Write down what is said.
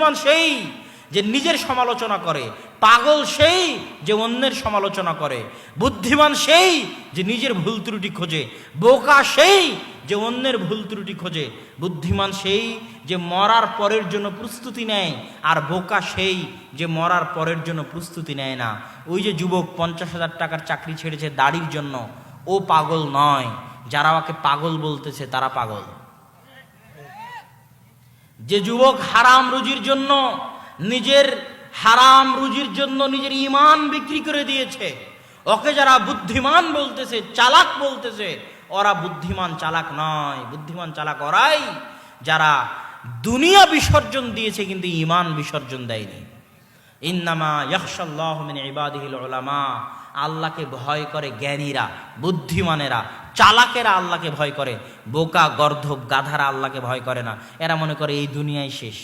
বুদ্ধিমান সেই যে নিজের সমালোচনা করে, পাগল সেই যে অন্যের সমালোচনা করে, বুদ্ধিমান সেই যে নিজের ভুল ত্রুটি খোঁজে, বোকা সেই যে অন্যের ভুল ত্রুটি খোঁজে, বুদ্ধিমান সেই যে মরার পরের জন্য প্রস্তুতি নেয়, আর বোকা সেই যে মরার পরের জন্য প্রস্তুতি নেয় না। ওই যে যুবক 50,000 টাকার চাকরি ছেড়েছে দাড়ির জন্য, ও পাগল নয়, যারা ওকে পাগল বলতেছে তারা পাগল। যে যুবক হারাম রুজির জন্য, নিজের হারাম রুজির জন্য নিজের ঈমান বিক্রি করে দিয়েছে, ওকে যারা বুদ্ধিমান বলতেছে, চালাক বলতেছে, ওরা বুদ্ধিমান চালাক নয়। বুদ্ধিমান চালাক ওরাই যারা দুনিয়া বিসর্জন দিয়েছে কিন্তু ঈমান বিসর্জন দেয়নি। ইন্নামা ইয়াখশাল্লাহু মিন ইবাদিহিল উলামা, আল্লাহকে ভয় করে জ্ঞানীরা, বুদ্ধিমানেরা, চালাকেরা আল্লাহকে ভয় করে। বোকা, গর্দভ, গাধারা আল্লাহকে ভয় করে না। এরা মনে করে এই দুনিয়ায় শেষ।